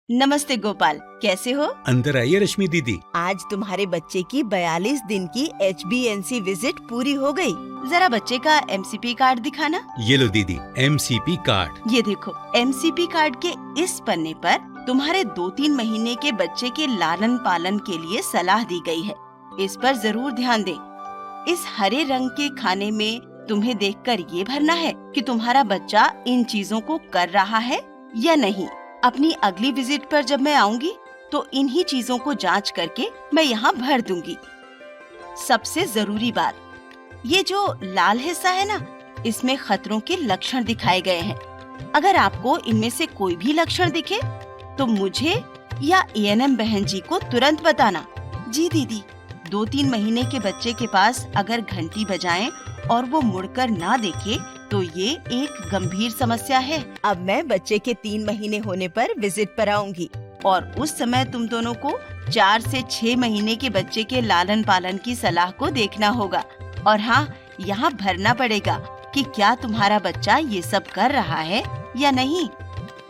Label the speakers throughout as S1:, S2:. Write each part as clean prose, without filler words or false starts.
S1: नमस्ते गोपाल, कैसे हो?
S2: अंदर आइए रश्मि दीदी।
S1: आज तुम्हारे बच्चे की 42 दिन की HbA1c विजिट पूरी हो गई। जरा बच्चे का MCP कार्ड दिखाना।
S2: ये लो दीदी, MCP कार्ड।
S1: ये देखो, MCP कार्ड के इस पन्ने पर तुम्हारे 2-3 महीने के बच्चे के लालन पालन के लिए सलाह दी गई है। इस पर जरूर ध्यान दें। इस हरे रंग के खाने में तुम्हें देखकर ये भरना है कि तुम्हारा बच्चा इन चीजों को कर रहा है या नहीं। अपनी अगली विजिट पर जब मैं आऊंगी तो इन्हीं चीजों को जांच करके मैं यहाँ भर दूंगी। सबसे जरूरी बात, ये जो लाल हिस्सा है ना, इसमें खतरों के लक्षण दिखाए गए हैं। अगर आपको इनमें से कोई भी लक्षण दिखे तो मुझे या ANM बहन जी को तुरंत बताना। जी दीदी। 2-3 महीने के बच्चे के पास अगर घंटी बजाएं और वो मुड़कर ना देखे तो ये एक गंभीर समस्या है। अब मैं बच्चे के 3 महीने होने पर विजिट पर आऊंगी और उस समय तुम दोनों को 4 से 6 महीने के बच्चे के लालन पालन की सलाह को देखना होगा। और हाँ, यहाँ भरना पड़ेगा कि क्या तुम्हारा बच्चा ये सब कर रहा है या नहीं।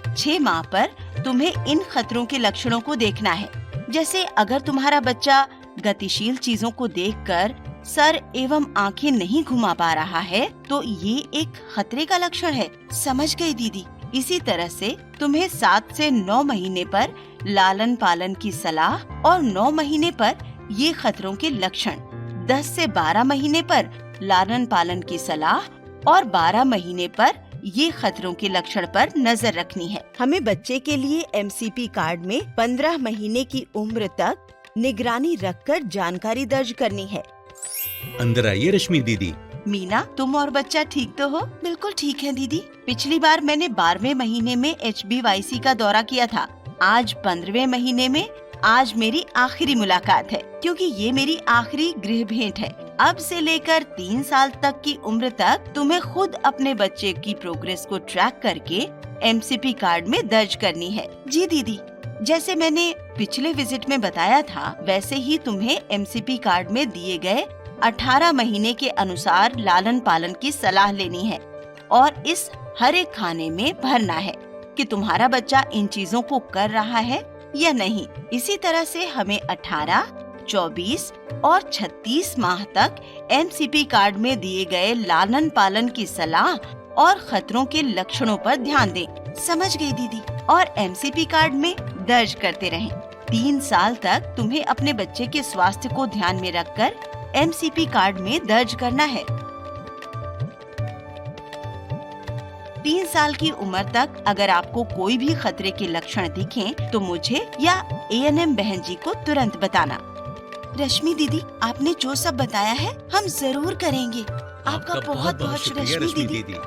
S1: 6 माह पर तुम्हें इन खतरों के लक्षणों को देखना है। जैसे अगर तुम्हारा बच्चा गतिशील चीजों को देखकर सर एवं आंखें नहीं घुमा पा रहा है तो ये एक खतरे का लक्षण है। समझ गई दीदी। इसी तरह से तुम्हें 7 से 9 महीने पर लालन पालन की सलाह और 9 महीने पर ये खतरों के लक्षण, 10 से 12 महीने पर लालन पालन की सलाह और 12 महीने पर ये खतरों के लक्षण पर नजर रखनी है। हमें बच्चे के लिए MCP कार्ड में 15 महीने की उम्र तक निगरानी रखकर जानकारी दर्ज करनी है।
S2: अंदर आइए रश्मि दीदी।
S1: मीना, तुम और बच्चा ठीक तो हो? बिल्कुल ठीक है दीदी। पिछली बार मैंने 12वें महीने में HbYC का दौरा किया था। आज 15वें महीने में आज मेरी आखिरी मुलाकात है, क्योंकि ये मेरी आखिरी गृह भेंट है। अब से लेकर 3 साल तक की उम्र तक तुम्हें खुद अपने बच्चे की प्रोग्रेस को ट्रैक करके MCP कार्ड में दर्ज करनी है। जी दीदी। जैसे मैंने पिछले विजिट में बताया था, वैसे ही तुम्हें MCP कार्ड में दिए गए 18 महीने के अनुसार लालन पालन की सलाह लेनी है और इस हरे खाने में भरना है कि तुम्हारा बच्चा इन चीजों को कर रहा है या नहीं। इसी तरह से हमें 18, 24 और 36 माह तक MCP कार्ड में दिए गए लालन पालन की सलाह और खतरों के लक्षणों पर ध्यान दें। समझ गई दीदी। और MCP कार्ड में दर्ज करते रहें। 3 साल तक तुम्हें अपने बच्चे के स्वास्थ्य को ध्यान में रखकर MCP कार्ड में दर्ज करना है। 3 साल की उम्र तक अगर आपको कोई भी खतरे के लक्षण दिखें तो मुझे या ANM बहन जी को तुरंत बताना। रश्मि दीदी, आपने जो सब बताया है हम जरूर करेंगे। आपका बहुत बहुत शुक्रिया रश्मि दीदी।